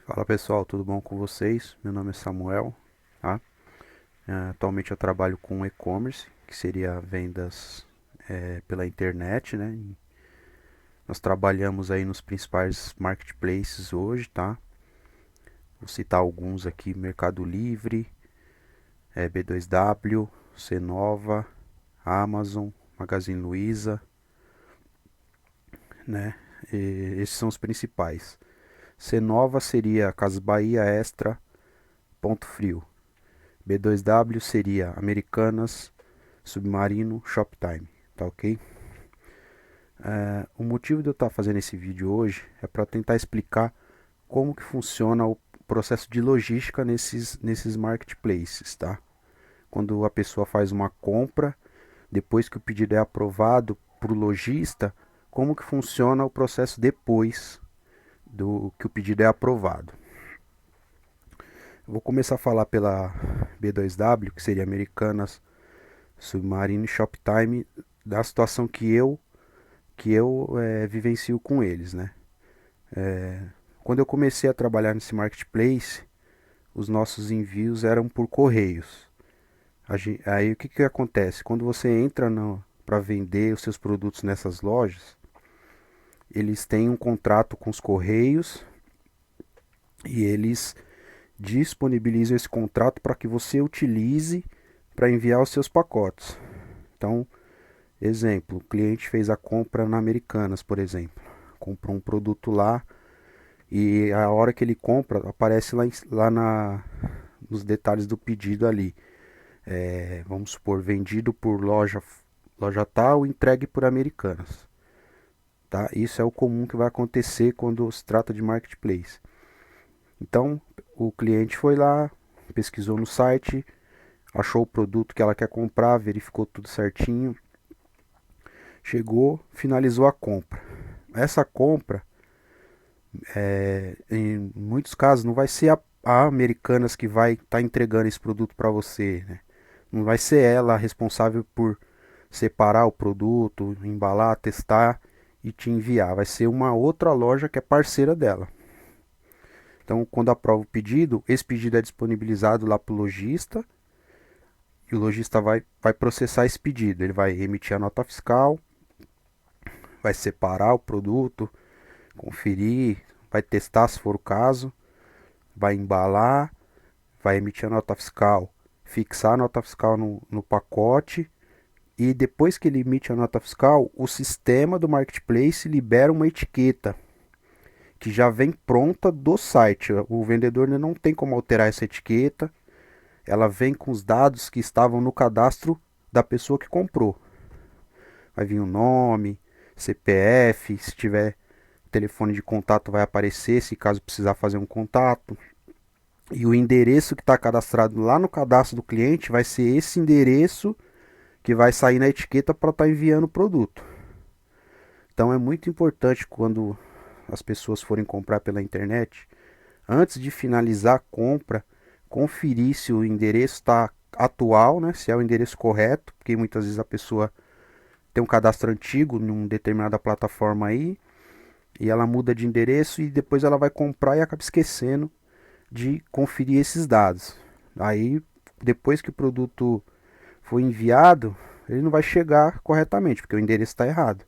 Fala pessoal, tudo bom com vocês? Meu nome é Samuel, tá? Atualmente eu trabalho com e-commerce, que seria vendas pela internet, né? Nós trabalhamos aí nos principais marketplaces hoje, tá? Vou citar alguns aqui: Mercado Livre, B2W, Cenova, Amazon, Magazine Luiza, né? Esses são os principais. Cenova seria Casas Bahia, Extra, Ponto Frio. B2W seria Americanas, Submarino, Shoptime, tá ok? O motivo de eu estar fazendo esse vídeo hoje é para tentar explicar como que funciona o processo de logística nesses marketplaces, tá? Quando a pessoa faz uma compra, depois que o pedido é aprovado para o lojista, como que funciona o processo depois do que o pedido é aprovado. Eu vou começar a falar pela B2W, que seria Americanas, Submarino e Shoptime, da situação que eu vivencio com eles, né? Quando eu comecei a trabalhar nesse marketplace, os nossos envios eram por correios. Aí o que que acontece? Quando você entra para vender os seus produtos nessas lojas, eles têm um contrato com os correios e eles disponibilizam esse contrato para que você utilize para enviar os seus pacotes. Então, exemplo, o cliente fez a compra na Americanas, por exemplo. Comprou um produto lá e a hora que ele compra, aparece nos detalhes do pedido ali. Vamos supor, vendido por loja tal, entregue por Americanas. Tá? Isso é o comum que vai acontecer quando se trata de marketplace. Então, o cliente foi lá, pesquisou no site, achou o produto que ela quer comprar, verificou tudo certinho, chegou, finalizou a compra. Essa compra, em muitos casos, não vai ser a Americanas que vai estar entregando esse produto para você, né? Não vai ser ela a responsável por separar o produto, embalar, testar e te enviar. Vai ser uma outra loja que é parceira dela. Então, quando aprova o pedido, esse pedido é disponibilizado lá para o lojista e o lojista vai processar esse pedido. Ele vai emitir a nota fiscal, vai separar o produto, conferir, vai testar se for o caso, vai embalar, vai emitir a nota fiscal, fixar a nota fiscal no pacote e depois que ele emite a nota fiscal, o sistema do marketplace libera uma etiqueta que já vem pronta do site. O vendedor não tem como alterar essa etiqueta. Ela vem com os dados que estavam no cadastro da pessoa que comprou. Vai vir o nome, CPF, se tiver telefone de contato vai aparecer, se caso precisar fazer um contato. E o endereço que está cadastrado lá no cadastro do cliente vai ser esse endereço que vai sair na etiqueta para estar enviando o produto. Então é muito importante quando as pessoas forem comprar pela internet, antes de finalizar a compra, conferir se o endereço está atual, né? Se é o endereço correto, porque muitas vezes a pessoa tem um cadastro antigo em uma determinada plataforma aí e ela muda de endereço e depois ela vai comprar e acaba esquecendo de conferir esses dados. Aí, depois que o produto for enviado, ele não vai chegar corretamente, porque o endereço está errado.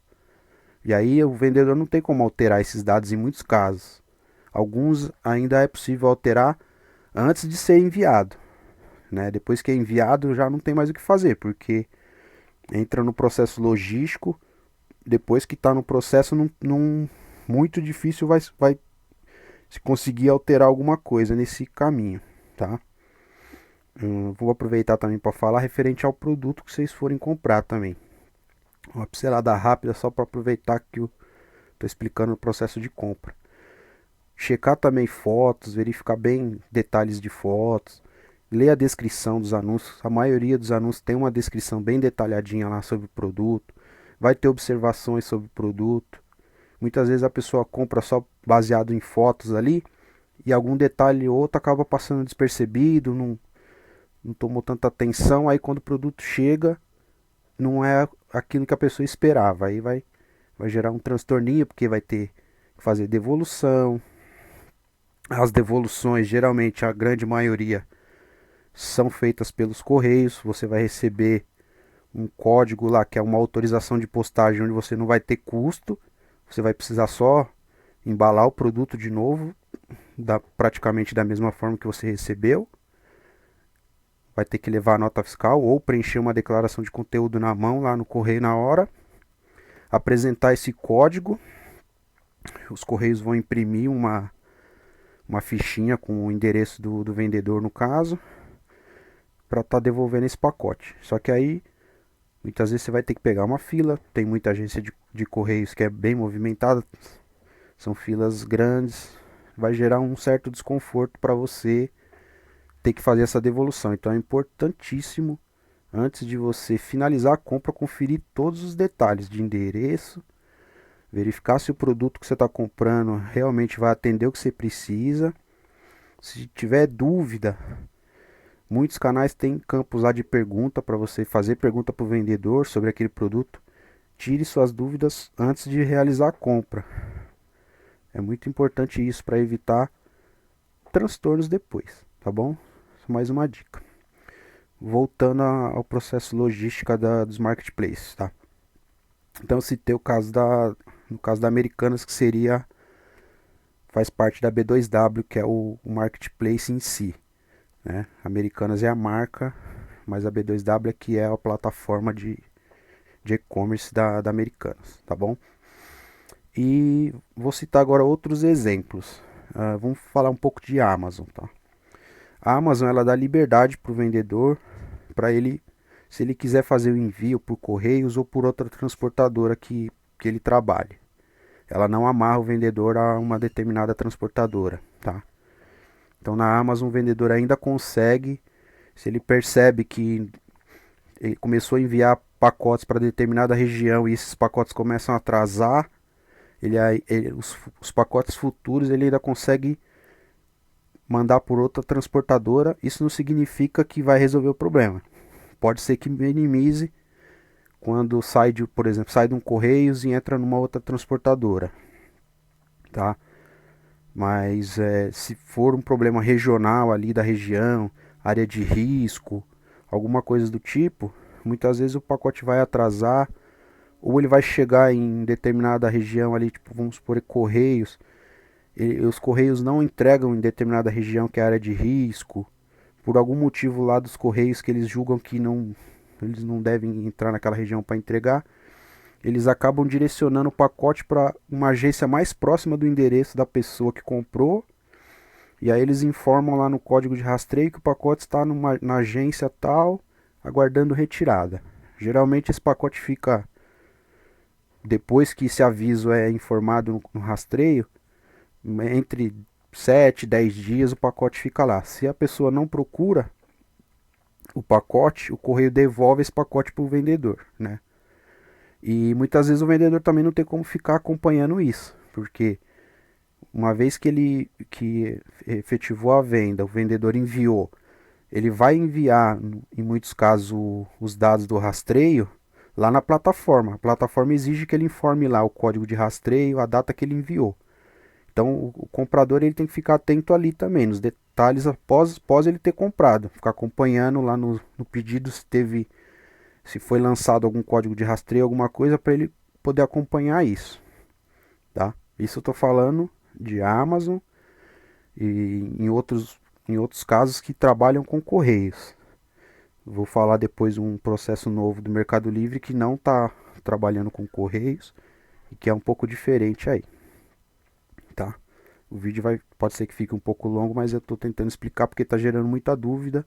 E aí o vendedor não tem como alterar esses dados em muitos casos. Alguns ainda é possível alterar antes de ser enviado, né? Depois que é enviado já não tem mais o que fazer, porque entra no processo logístico. Depois que está no processo, muito difícil vai se conseguir alterar alguma coisa nesse caminho, tá? Vou aproveitar também para falar referente ao produto que vocês forem comprar também. Uma pincelada rápida só para aproveitar que eu estou explicando o processo de compra. Checar também fotos, verificar bem detalhes de fotos, ler a descrição dos anúncios. A maioria dos anúncios tem uma descrição bem detalhadinha lá sobre o produto. Vai ter observações sobre o produto. Muitas vezes a pessoa compra só baseado em fotos ali e algum detalhe ou outro acaba passando despercebido, não tomou tanta atenção. Aí quando o produto chega, não é aquilo que a pessoa esperava. Aí vai gerar um transtorninho, porque vai ter que fazer devolução, As devoluções, geralmente a grande maioria, são feitas pelos correios. Você vai receber um código lá que é uma autorização de postagem onde você não vai ter custo. Você vai precisar só embalar o produto de novo, praticamente da mesma forma que você recebeu. Vai ter que levar a nota fiscal ou preencher uma declaração de conteúdo na mão lá no correio na hora. Apresentar esse código. Os correios vão imprimir uma fichinha com o endereço do vendedor no caso, para estar devolvendo esse pacote. Só que aí muitas vezes você vai ter que pegar uma fila. Tem muita agência de correios que é bem movimentada, são filas grandes, vai gerar um certo desconforto para você ter que fazer essa devolução. Então é importantíssimo, antes de você finalizar a compra, conferir todos os detalhes de endereço, verificar se o produto que você está comprando realmente vai atender o que você precisa. Se tiver dúvida, muitos canais têm campos lá de pergunta para você fazer pergunta para o vendedor sobre aquele produto. Tire suas dúvidas antes de realizar a compra. É muito importante isso para evitar transtornos depois, tá bom? Mais uma dica. Voltando ao processo logística dos marketplaces, tá? Então eu citei no caso da Americanas, que faz parte da B2W, que é o marketplace em si, né? Americanas é a marca, mas a B2W aqui é a plataforma de e-commerce da Americanas, tá bom? E vou citar agora outros exemplos. Vamos falar um pouco de Amazon, tá? A Amazon, ela dá liberdade para o vendedor, para ele, se ele quiser fazer o envio por correios ou por outra transportadora que ele trabalhe. Ela não amarra o vendedor a uma determinada transportadora, tá? Então na Amazon o vendedor ainda consegue, se ele percebe que ele começou a enviar pacotes para determinada região e esses pacotes começam a atrasar, os pacotes futuros ele ainda consegue mandar por outra transportadora. Isso não significa que vai resolver o problema. Pode ser que minimize quando por exemplo, sai de um Correios e entra numa outra transportadora, tá? Mas se for um problema regional ali da região, área de risco, alguma coisa do tipo, muitas vezes o pacote vai atrasar ou ele vai chegar em determinada região ali, tipo, vamos supor, Correios, os Correios não entregam em determinada região que é área de risco, por algum motivo lá dos Correios que eles julgam que eles não devem entrar naquela região para entregar, eles acabam direcionando o pacote para uma agência mais próxima do endereço da pessoa que comprou, e aí eles informam lá no código de rastreio que o pacote está na agência tal, aguardando retirada. Geralmente esse pacote fica, depois que esse aviso é informado no rastreio, entre 7 e 10 dias o pacote fica lá. Se a pessoa não procura o pacote, o correio devolve esse pacote para o vendedor, né? E muitas vezes o vendedor também não tem como ficar acompanhando isso, porque uma vez que ele efetivou a venda, o vendedor enviou, ele vai enviar, em muitos casos, os dados do rastreio lá na plataforma. A plataforma exige que ele informe lá o código de rastreio, a data que ele enviou. Então o comprador ele tem que ficar atento ali também, nos detalhes após ele ter comprado. Ficar acompanhando lá no pedido se foi lançado algum código de rastreio, alguma coisa, para ele poder acompanhar isso. Tá? Isso eu estou falando de Amazon e em outros casos que trabalham com correios. Vou falar depois um processo novo do Mercado Livre que não está trabalhando com correios e que é um pouco diferente aí, tá? O vídeo pode ser que fique um pouco longo, mas eu estou tentando explicar porque está gerando muita dúvida.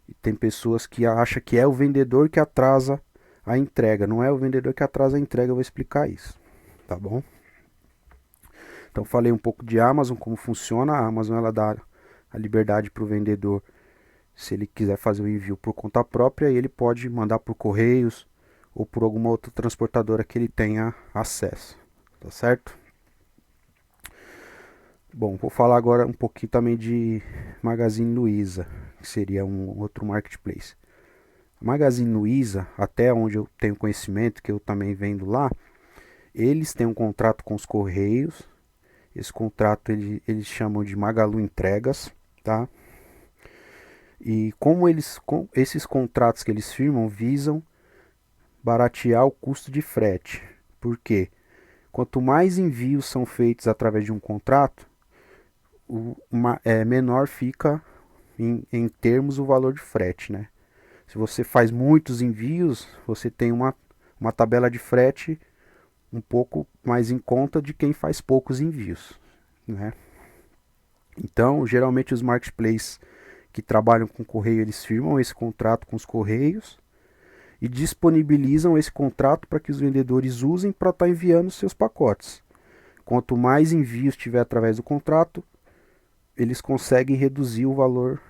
E tem pessoas que acham que é o vendedor que atrasa a entrega. Não é o vendedor que atrasa a entrega, eu vou explicar isso, tá bom? Então falei um pouco de Amazon, como funciona. A Amazon ela dá a liberdade para o vendedor, se ele quiser fazer o envio por conta própria, ele pode mandar por correios ou por alguma outra transportadora que ele tenha acesso, tá certo? Bom, vou falar agora um pouquinho também de Magazine Luiza, que seria um outro marketplace. A Magazine Luiza, até onde eu tenho conhecimento, que eu também vendo lá, eles têm um contrato com os correios, Esse contrato eles chamam de Magalu Entregas, tá? E esses contratos que eles firmam visam baratear o custo de frete. Por quê? Quanto mais envios são feitos através de um contrato, menor fica em termos o valor de frete, né? Se você faz muitos envios, você tem uma tabela de frete um pouco mais em conta de quem faz poucos envios, né? Então, geralmente os marketplaces que trabalham com correio, eles firmam esse contrato com os correios e disponibilizam esse contrato para que os vendedores usem para estar enviando seus pacotes. Quanto mais envios tiver através do contrato, eles conseguem reduzir o valor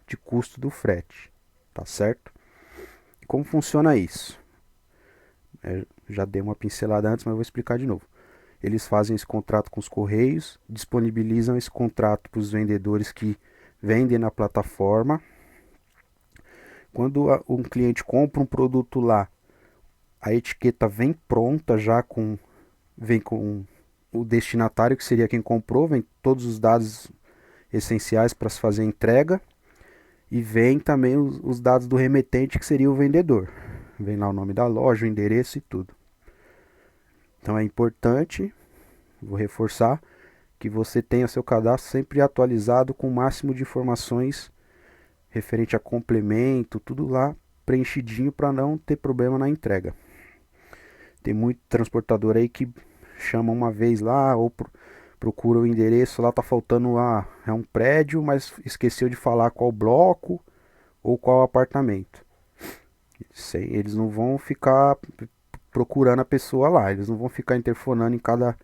de custo do frete, tá certo? E como funciona isso? Já dei uma pincelada antes, mas eu vou explicar de novo. Eles fazem esse contrato com os correios, disponibilizam esse contrato para os vendedores que vendem na plataforma. Quando um cliente compra um produto lá, a etiqueta vem pronta já vem com o destinatário, que seria quem comprou, vem todos os dados essenciais para se fazer a entrega, e vem também os dados do remetente, que seria o vendedor. Vem lá o nome da loja, o endereço e tudo. Então é importante, vou reforçar, que você tenha seu cadastro sempre atualizado com o máximo de informações referente a complemento, tudo lá preenchidinho para não ter problema na entrega. Tem muito transportador aí que chama uma vez lá ou procura o endereço, lá tá faltando lá, é um prédio, mas esqueceu de falar qual bloco ou qual apartamento. Eles não vão ficar procurando a pessoa lá, eles não vão ficar interfonando em cada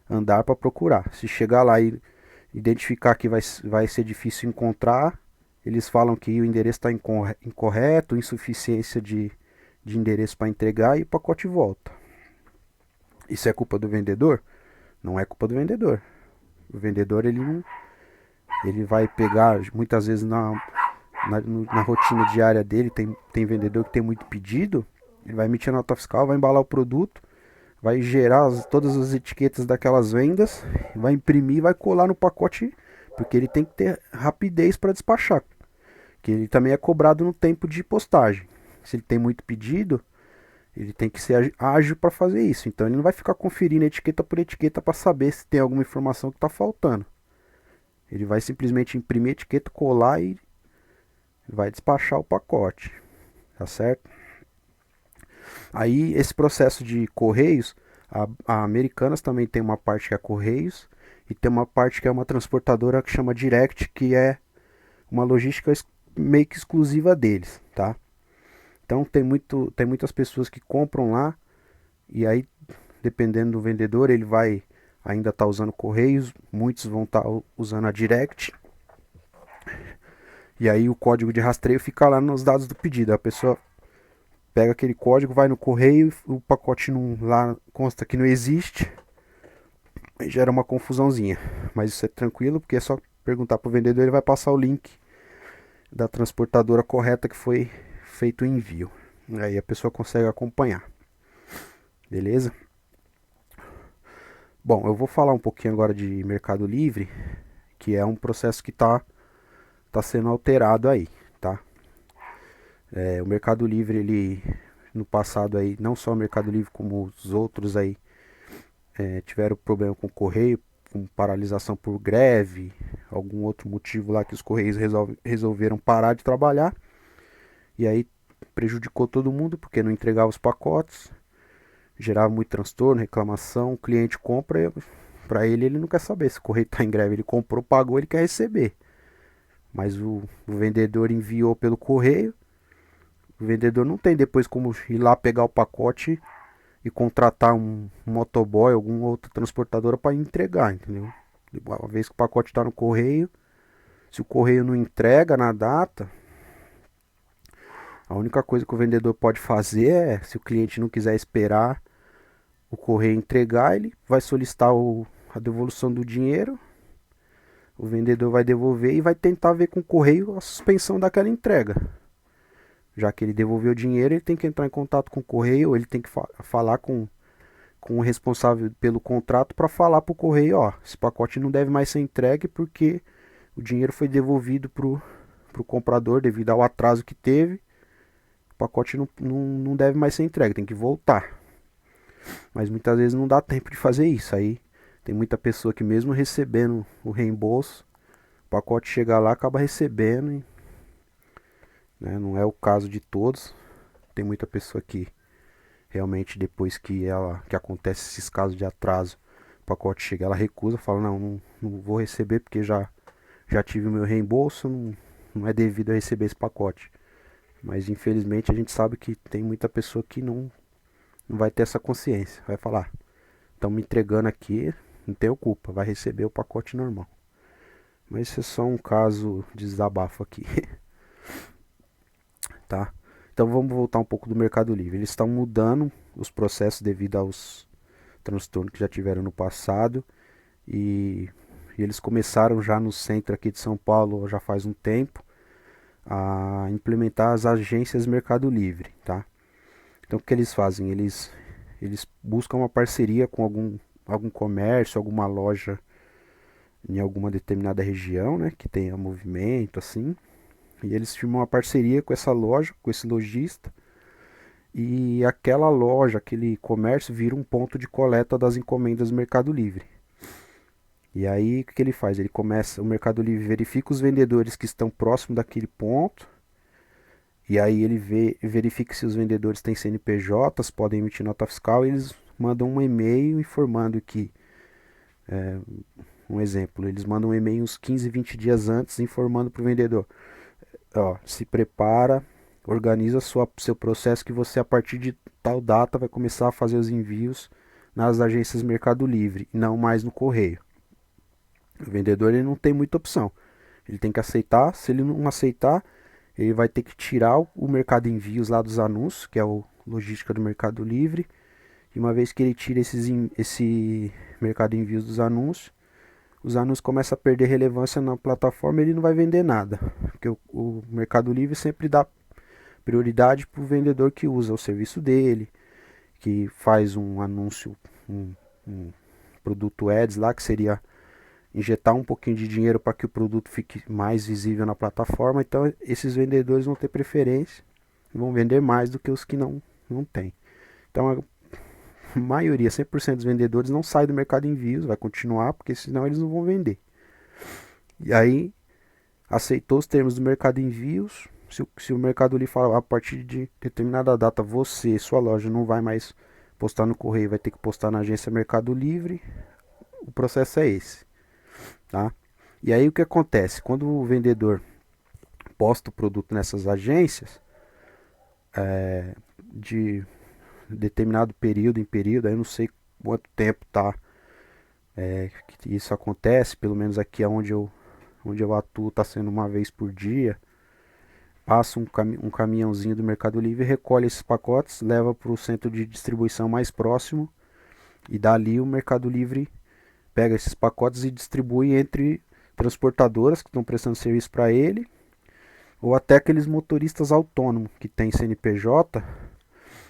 andar para procurar. Se chegar lá e identificar que vai ser difícil encontrar, eles falam que o endereço está incorreto, insuficiência de endereço para entregar e o pacote volta. Isso é culpa do vendedor? Não é culpa do vendedor. O vendedor ele vai pegar, muitas vezes na rotina diária dele, tem vendedor que tem muito pedido, ele vai emitir a nota fiscal, vai embalar o produto, vai gerar todas as etiquetas daquelas vendas, vai imprimir e vai colar no pacote, porque ele tem que ter rapidez para despachar, que ele também é cobrado no tempo de postagem. Se ele tem muito pedido, ele tem que ser ágil para fazer isso. Então ele não vai ficar conferindo etiqueta por etiqueta para saber se tem alguma informação que está faltando. Ele vai simplesmente imprimir a etiqueta, colar e vai despachar o pacote, tá certo? Aí esse processo de correios, a Americanas também tem uma parte que é correios e tem uma parte que é uma transportadora que chama Direct, que é uma logística meio que exclusiva deles, tá? Então tem muitas pessoas que compram lá e aí, dependendo do vendedor, ele vai ainda estar usando correios, muitos vão estar usando a Direct. E aí o código de rastreio fica lá nos dados do pedido. A pessoa pega aquele código, vai no correio, o pacote lá consta que não existe, e gera uma confusãozinha. Mas isso é tranquilo, porque é só perguntar para o vendedor, ele vai passar o link da transportadora correta que foi feito o envio. Aí a pessoa consegue acompanhar. Beleza? Bom, eu vou falar um pouquinho agora de Mercado Livre, que é um processo que tá sendo alterado aí, tá? O Mercado Livre, ele no passado aí, não só o Mercado Livre como os outros aí, tiveram problema com o correio, com paralisação por greve, algum outro motivo lá que os correios resolveram parar de trabalhar. E aí prejudicou todo mundo porque não entregava os pacotes, gerava muito transtorno, reclamação. O cliente compra, para ele não quer saber se o correio está em greve, ele comprou, pagou, ele quer receber. Mas o vendedor enviou pelo correio, o vendedor não tem depois como ir lá pegar o pacote e contratar um motoboy, alguma outra transportadora para entregar, entendeu? Uma vez que o pacote está no correio, se o correio não entrega na data, a única coisa que o vendedor pode fazer é, se o cliente não quiser esperar o correio entregar, ele vai solicitar a devolução do dinheiro, o vendedor vai devolver e vai tentar ver com o correio a suspensão daquela entrega. Já que ele devolveu o dinheiro, ele tem que entrar em contato com o correio, ou ele tem que falar com com o responsável pelo contrato para falar para o correio, ó, esse pacote não deve mais ser entregue porque o dinheiro foi devolvido pro comprador devido ao atraso que teve. O pacote não deve mais ser entregue, tem que voltar. Mas muitas vezes não dá tempo de fazer isso. Aí tem muita pessoa que mesmo recebendo o reembolso, o pacote chega lá, acaba recebendo, né? Não é o caso de todos. Tem muita pessoa que realmente depois que acontece esses casos de atraso, o pacote chega, ela recusa, fala não vou receber porque já tive o meu reembolso, não é devido a receber esse pacote. Mas infelizmente a gente sabe que tem muita pessoa que não vai ter essa consciência. Vai falar, estão me entregando aqui, não tenho culpa, vai receber o pacote normal. Mas isso é só um caso de desabafo aqui, tá? Então vamos voltar um pouco do Mercado Livre. Eles estão mudando os processos devido aos transtornos que já tiveram no passado e eles começaram já no centro aqui de São Paulo já faz um tempo a implementar as agências Mercado Livre, tá? Então o que eles fazem? Eles buscam uma parceria com algum comércio, alguma loja em alguma determinada região, né, que tenha movimento assim, e eles firmam uma parceria com essa loja, com esse lojista, e aquela loja, aquele comércio vira um ponto de coleta das encomendas do Mercado Livre. E aí o que ele faz? O Mercado Livre verifica os vendedores que estão próximo daquele ponto, e aí ele verifica se os vendedores têm CNPJs, podem emitir nota fiscal, e eles mandam um e-mail informando que, um exemplo, eles mandam um e-mail uns 15, 20 dias antes informando para o vendedor, ó, se prepara, organiza seu processo que você a partir de tal data vai começar a fazer os envios nas agências Mercado Livre, e não mais no correio. O vendedor ele não tem muita opção. Ele tem que aceitar. Se ele não aceitar, ele vai ter que tirar o mercado envios lá dos anúncios, que é o logística do Mercado Livre. E uma vez que ele tira esse mercado envios dos anúncios, os anúncios começam a perder relevância na plataforma e ele não vai vender nada. Porque o Mercado Livre sempre dá prioridade para o vendedor que usa o serviço dele, que faz um anúncio, um produto ads lá, que seria injetar um pouquinho de dinheiro para que o produto fique mais visível na plataforma. Então esses vendedores vão ter preferência e vão vender mais do que os que não têm. Então a maioria, 100% dos vendedores não sai do mercado envios, vai continuar, porque senão eles não vão vender. E aí aceitou os termos do mercado envios. Se o Mercado Livre fala a partir de determinada data sua loja não vai mais postar no correio, vai ter que postar na agência Mercado Livre, o processo é esse. Tá? E aí o que acontece? Quando o vendedor posta o produto nessas agências, de determinado período em período, aí eu não sei quanto tempo que isso acontece, pelo menos aqui onde eu atuo está sendo uma vez por dia, passa um caminhãozinho do Mercado Livre, recolhe esses pacotes, leva para o centro de distribuição mais próximo e dali o Mercado Livre pega esses pacotes e distribui entre transportadoras que estão prestando serviço para ele, ou até aqueles motoristas autônomos que tem CNPJ,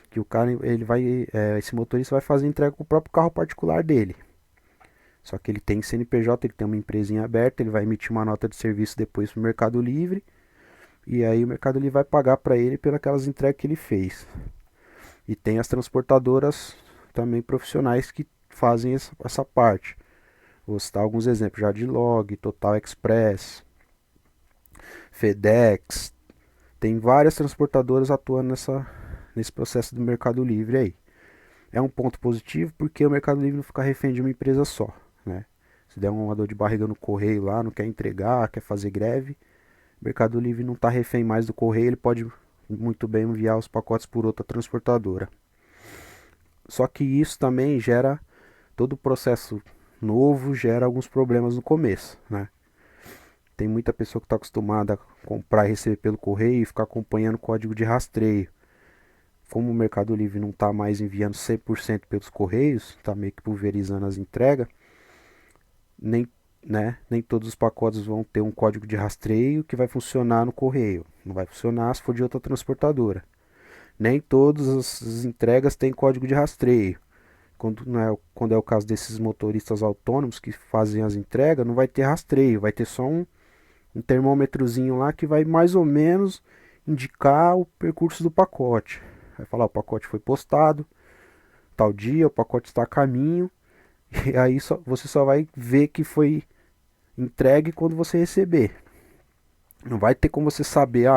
que o cara esse motorista vai fazer entrega com o próprio carro particular dele. Só que ele tem CNPJ, ele tem uma empresinha aberta, ele vai emitir uma nota de serviço depois para o Mercado Livre, e aí o Mercado Livre vai pagar para ele pelas entregas que ele fez. E tem as transportadoras também profissionais que fazem essa parte. Vou citar alguns exemplos, Jadlog, Total Express, FedEx. Tem várias transportadoras atuando nesse processo do Mercado Livre aí. É um ponto positivo porque o Mercado Livre não fica refém de uma empresa só, né? Se der uma dor de barriga no correio lá, não quer entregar, quer fazer greve, o Mercado Livre não está refém mais do correio, ele pode muito bem enviar os pacotes por outra transportadora. Só que isso também gera, todo o processo novo gera alguns problemas no começo, né? Tem muita pessoa que está acostumada a comprar e receber pelo correio e ficar acompanhando o código de rastreio. Como o Mercado Livre não está mais enviando 100% pelos correios, está meio que pulverizando as entregas, nem todos os pacotes vão ter um código de rastreio que vai funcionar no correio. Não vai funcionar se for de outra transportadora. Nem todas as entregas têm código de rastreio. Quando é o caso desses motoristas autônomos que fazem as entregas, não vai ter rastreio, vai ter só um termômetrozinho lá que vai mais ou menos indicar o percurso do pacote. Vai falar, o pacote foi postado, tal dia, o pacote está a caminho, e aí você só vai ver que foi entregue quando você receber. Não vai ter como você saber,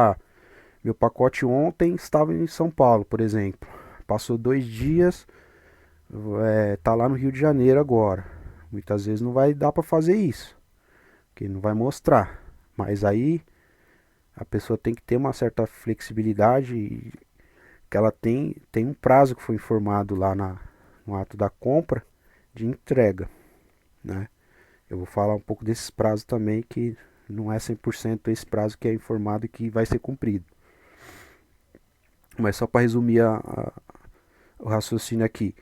meu pacote ontem estava em São Paulo, por exemplo. Passou 2 dias, tá lá no Rio de Janeiro agora. Muitas vezes não vai dar para fazer isso, porque não vai mostrar. Mas aí a pessoa tem que ter uma certa flexibilidade, que ela tem um prazo que foi informado lá no ato da compra de entrega, né? Eu vou falar um pouco desses prazos também, que não é 100% esse prazo que é informado e que vai ser cumprido. Mas só para resumir o raciocínio aqui.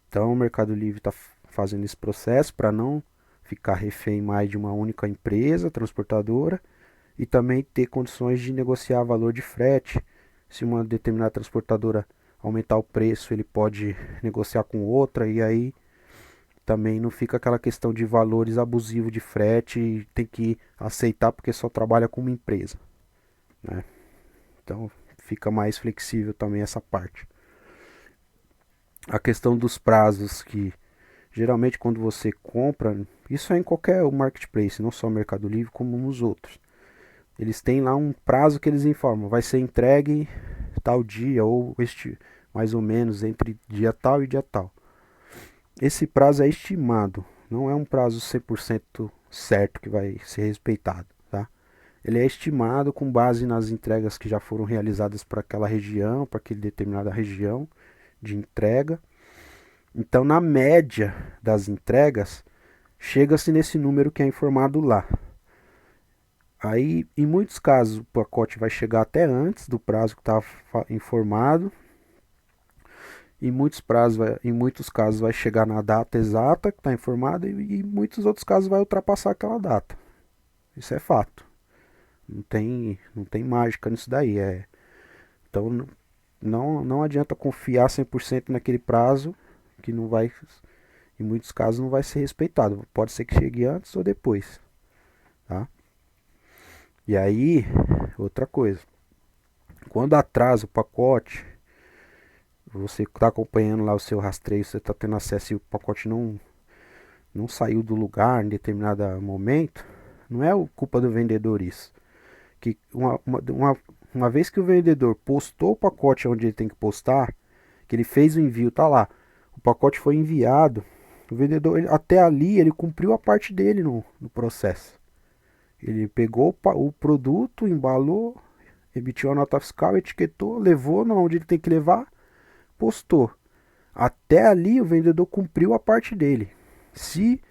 Então o Mercado Livre está fazendo esse processo para não ficar refém mais de uma única empresa transportadora e também ter condições de negociar valor de frete. Se uma determinada transportadora aumentar o preço, ele pode negociar com outra e aí também não fica aquela questão de valores abusivos de frete e tem que aceitar porque só trabalha com uma empresa, né? Então fica mais flexível também essa parte. A questão dos prazos, que geralmente quando você compra, isso é em qualquer marketplace, não só Mercado Livre como nos outros. Eles têm lá um prazo que eles informam, vai ser entregue tal dia ou mais ou menos entre dia tal e dia tal. Esse prazo é estimado, não é um prazo 100% certo que vai ser respeitado, tá? Ele é estimado com base nas entregas que já foram realizadas para aquela região, para aquela determinada região de entrega. Então, na média das entregas, chega-se nesse número que é informado lá. Aí, em muitos casos, o pacote vai chegar até antes do prazo que estava informado. Em muitos casos vai chegar na data exata que está informada e em muitos outros casos vai ultrapassar aquela data. Isso é fato. Não tem mágica nisso daí. Então não adianta confiar 100% naquele prazo que não vai, em muitos casos não vai ser respeitado. Pode ser que chegue antes ou depois, tá? E aí, outra coisa. Quando atrasa o pacote, você está acompanhando lá o seu rastreio, você está tendo acesso e o pacote não saiu do lugar em determinado momento, não é culpa do vendedor isso. Que uma vez que o vendedor postou o pacote onde ele tem que postar, que ele fez o envio, tá lá, o pacote foi enviado, o vendedor até ali ele cumpriu a parte dele no processo. Ele pegou o produto, embalou, emitiu a nota fiscal, etiquetou, levou onde ele tem que levar, postou. Até ali o vendedor cumpriu a parte dele. Se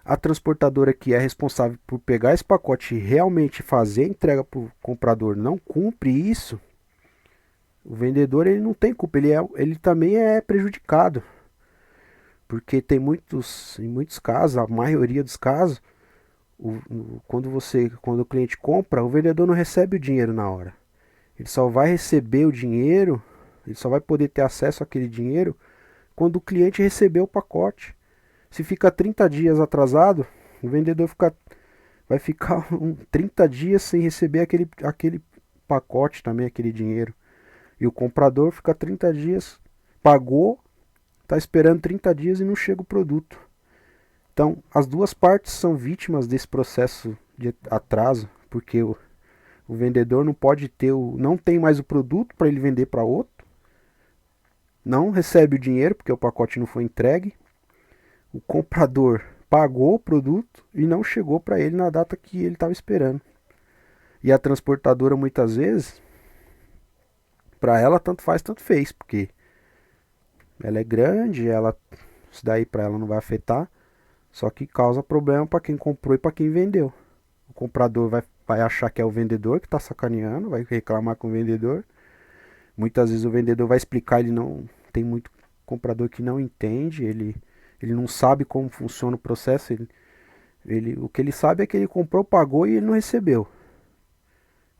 a transportadora que é responsável por pegar esse pacote e realmente fazer a entrega para o comprador não cumpre isso, o vendedor ele não tem culpa, ele também é prejudicado. Porque em muitos casos, a maioria dos casos, quando o cliente compra, o vendedor não recebe o dinheiro na hora. Ele só vai receber o dinheiro, ele só vai poder ter acesso àquele dinheiro quando o cliente receber o pacote. Se fica 30 dias atrasado, o vendedor vai ficar 30 dias sem receber aquele pacote também, aquele dinheiro. E o comprador fica 30 dias, pagou, está esperando 30 dias e não chega o produto. Então, as duas partes são vítimas desse processo de atraso, porque o vendedor não pode não tem mais o produto para ele vender para outro, não recebe o dinheiro porque o pacote não foi entregue, o comprador pagou o produto e não chegou para ele na data que ele estava esperando. E a transportadora muitas vezes, para ela tanto faz, tanto fez, porque ela é grande, isso daí para ela não vai afetar, só que causa problema para quem comprou e para quem vendeu. O comprador vai achar que é o vendedor que está sacaneando, vai reclamar com o vendedor. Muitas vezes o vendedor vai explicar, ele não tem muito comprador que não entende, ele não sabe como funciona o processo. O que ele sabe é que ele comprou, pagou e ele não recebeu.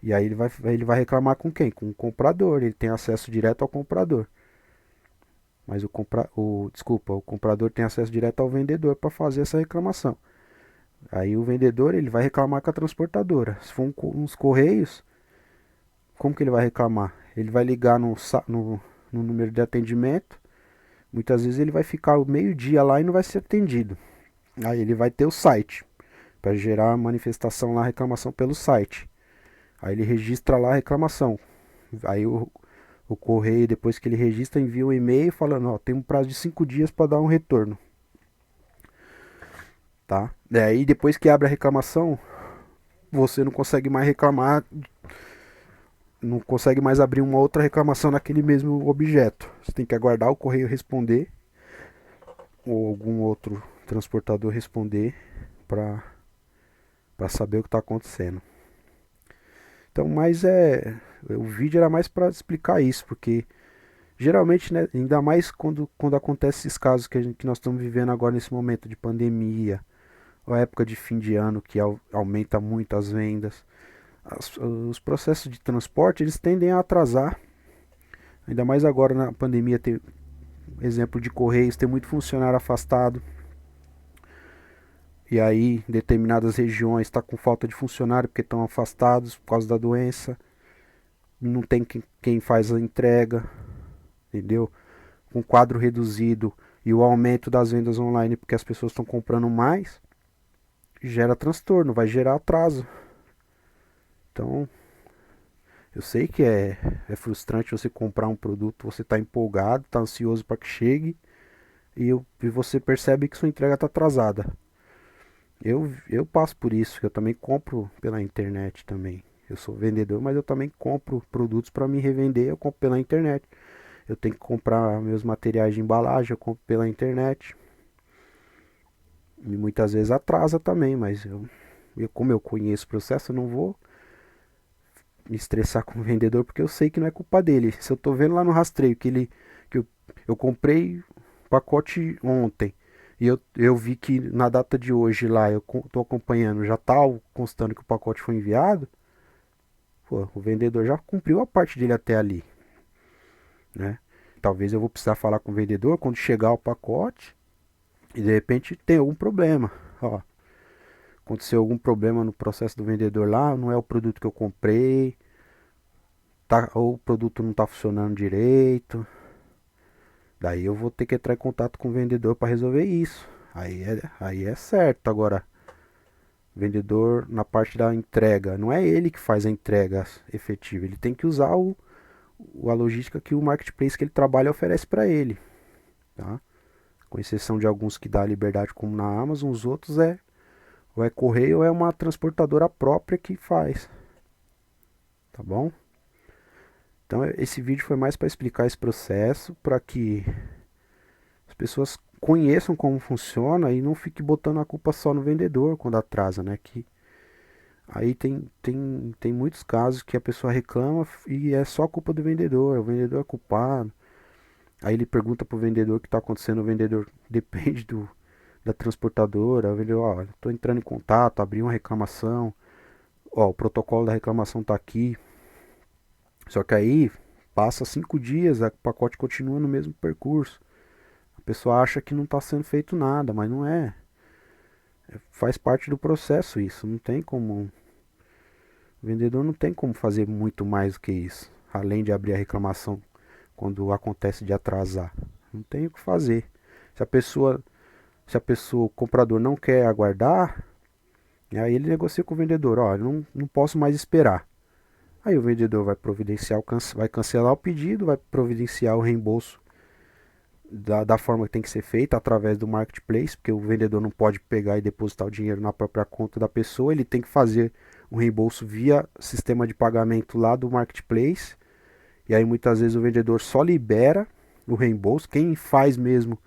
E aí ele vai reclamar com quem? Com o comprador, ele tem acesso direto ao comprador. mas desculpa, o comprador tem acesso direto ao vendedor para fazer essa reclamação. Aí o vendedor ele vai reclamar com a transportadora. Se for uns correios, como que ele vai reclamar? Ele vai ligar no número de atendimento. Muitas vezes ele vai ficar o meio-dia lá e não vai ser atendido. Aí ele vai ter o site para gerar a manifestação lá, a reclamação pelo site. Aí ele registra lá a reclamação. Aí o correio, depois que ele registra, envia um e-mail falando, ó, tem um prazo de 5 dias para dar um retorno, tá? Aí depois que abre a reclamação, você não consegue mais reclamar, não consegue mais abrir uma outra reclamação naquele mesmo objeto. Você tem que aguardar o correio responder ou algum outro transportador responder para saber o que está acontecendo. Então, mas o vídeo era mais para explicar isso, porque geralmente, né, ainda mais quando acontece esses casos que nós estamos vivendo agora nesse momento de pandemia, ou época de fim de ano que aumenta muito as vendas, os processos de transporte eles tendem a atrasar. Ainda mais agora na pandemia, tem exemplo de correios, tem muito funcionário afastado. E aí, em determinadas regiões, está com falta de funcionário porque estão afastados por causa da doença. Não tem quem faz a entrega, entendeu? Com quadro reduzido e o aumento das vendas online porque as pessoas estão comprando mais, gera transtorno, vai gerar atraso. Então, eu sei que é frustrante você comprar um produto, você está empolgado, está ansioso para que chegue e você percebe que sua entrega está atrasada. Eu passo por isso, eu também compro pela internet também. Eu sou vendedor, mas eu também compro produtos para me revender, eu compro pela internet. Eu tenho que comprar meus materiais de embalagem, eu compro pela internet. E muitas vezes atrasa também, mas como eu conheço o processo, eu não vou me estressar com o vendedor porque eu sei que não é culpa dele. Se eu tô vendo lá no rastreio que eu comprei pacote ontem e eu vi que na data de hoje lá eu tô acompanhando, já tá constando que o pacote foi enviado, pô, o vendedor já cumpriu a parte dele até ali, né? Talvez eu vou precisar falar com o vendedor quando chegar o pacote e de repente tem algum problema. Ó, aconteceu algum problema no processo do vendedor lá, não é o produto que eu comprei, tá, ou o produto não está funcionando direito. Daí eu vou ter que entrar em contato com o vendedor para resolver isso. Aí é certo. Agora, vendedor na parte da entrega, não é ele que faz a entrega efetiva. Ele tem que usar a logística que o marketplace que ele trabalha oferece para ele. Tá? Com exceção de alguns que dá liberdade, como na Amazon, os outros ou é correio ou é uma transportadora própria que faz. Tá bom? Então esse vídeo foi mais para explicar esse processo, para que as pessoas conheçam como funciona e não fique botando a culpa só no vendedor quando atrasa, né? Que aí tem muitos casos que a pessoa reclama e é só culpa do vendedor, o vendedor é culpado. Aí ele pergunta pro vendedor o que está acontecendo, o vendedor depende da transportadora, o vendedor, ó, estou entrando em contato, abri uma reclamação, ó, o protocolo da reclamação está aqui. Só que aí passa 5 dias, o pacote continua no mesmo percurso. A pessoa acha que não está sendo feito nada, mas não é. Faz parte do processo isso. Não tem como. O vendedor não tem como fazer muito mais do que isso. Além de abrir a reclamação quando acontece de atrasar. Não tem o que fazer. Se a pessoa, o comprador não quer aguardar, aí ele negocia com o vendedor. Ó, não posso mais esperar. Aí o vendedor vai providenciar, vai cancelar o pedido, vai providenciar o reembolso da forma que tem que ser feita, através do marketplace, porque o vendedor não pode pegar e depositar o dinheiro na própria conta da pessoa, ele tem que fazer um reembolso via sistema de pagamento lá do marketplace. E aí muitas vezes o vendedor só libera o reembolso, quem faz mesmo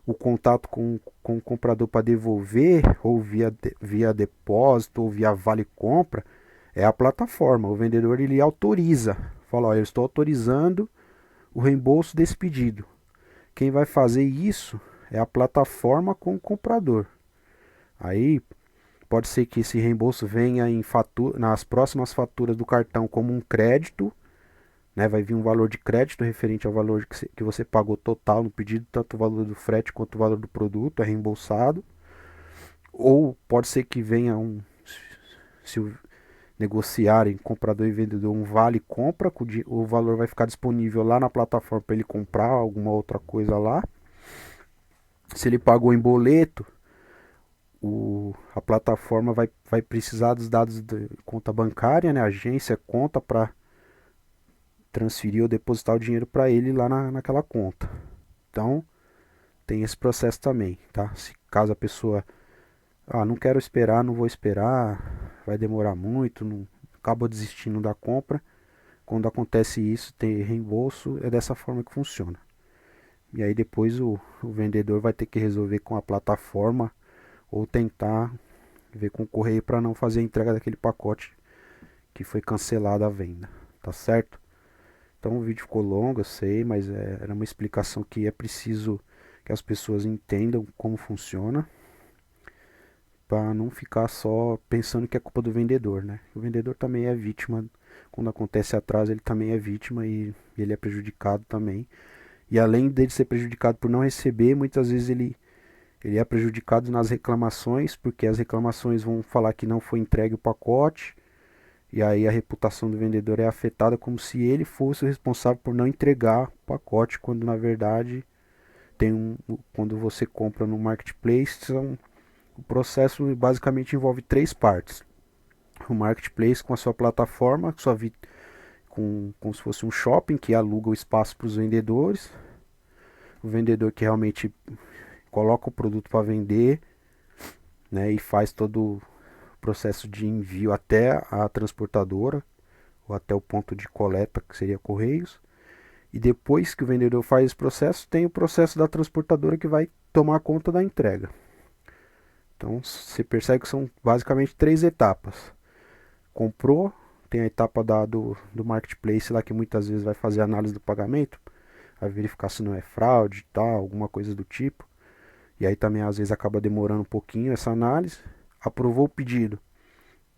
o contato com o comprador para devolver, ou via depósito, ou via vale compra, é a plataforma. O vendedor ele autoriza, fala, ó, eu estou autorizando o reembolso desse pedido. Quem vai fazer isso é a plataforma com o comprador. Aí pode ser que esse reembolso venha nas próximas faturas do cartão como um crédito, né? Vai vir um valor de crédito referente ao valor que você pagou total no pedido, tanto o valor do frete quanto o valor do produto é reembolsado. Ou pode ser que venha se negociarem comprador e vendedor um vale compra, o valor vai ficar disponível lá na plataforma para ele comprar alguma outra coisa lá. Se ele pagou em boleto, a plataforma vai precisar dos dados de conta bancária, né, agência, conta, para transferir ou depositar o dinheiro para ele lá naquela conta. Então, tem esse processo também, tá? Se caso a pessoa, não quero esperar, não vou esperar, vai demorar muito, não, acaba desistindo da compra. Quando acontece isso, tem reembolso, é dessa forma que funciona. E aí depois o vendedor vai ter que resolver com a plataforma ou tentar ver com o correio para não fazer a entrega daquele pacote que foi cancelada a venda, tá certo? Então o vídeo ficou longo, eu sei, mas era uma explicação que é preciso que as pessoas entendam como funciona, para não ficar só pensando que é culpa do vendedor, né? O vendedor também é vítima, quando acontece atraso ele também é vítima e ele é prejudicado também. E além dele ser prejudicado por não receber, muitas vezes ele é prejudicado nas reclamações, porque as reclamações vão falar que não foi entregue o pacote, e aí a reputação do vendedor é afetada como se ele fosse o responsável por não entregar o pacote, quando na verdade quando você compra no marketplace, o processo basicamente envolve três partes. O marketplace com a sua plataforma, como se fosse um shopping que aluga o espaço para os vendedores, o vendedor que realmente coloca o produto para vender, né, e faz todo o processo de envio até a transportadora ou até o ponto de coleta, que seria Correios. E depois que o vendedor faz esse processo, tem o processo da transportadora que vai tomar conta da entrega. Então você percebe que são basicamente três etapas. Comprou, tem a etapa do marketplace lá, que muitas vezes vai fazer a análise do pagamento, vai verificar se não é fraude, tal, alguma coisa do tipo. E aí também às vezes acaba demorando um pouquinho essa análise. Aprovou o pedido,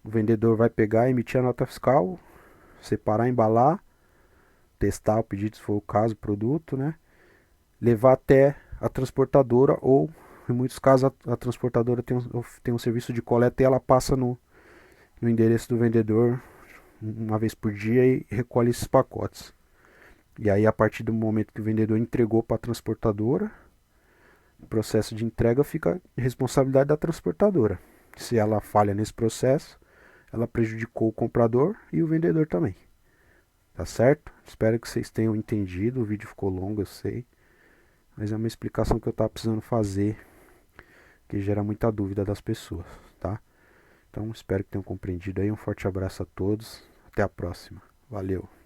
o vendedor vai pegar, emitir a nota fiscal, separar, embalar, testar o pedido se for o caso, o produto, né? Levar até a transportadora, ou em muitos casos a transportadora tem um serviço de coleta e ela passa no endereço do vendedor uma vez por dia e recolhe esses pacotes. E aí a partir do momento que o vendedor entregou para a transportadora, o processo de entrega fica responsabilidade da transportadora. Se ela falha nesse processo, ela prejudicou o comprador e o vendedor também. Tá certo? Espero que vocês tenham entendido. O vídeo ficou longo, eu sei. Mas é uma explicação que eu estava precisando fazer, que gera muita dúvida das pessoas, tá? Então espero que tenham compreendido aí. Um forte abraço a todos. Até a próxima. Valeu.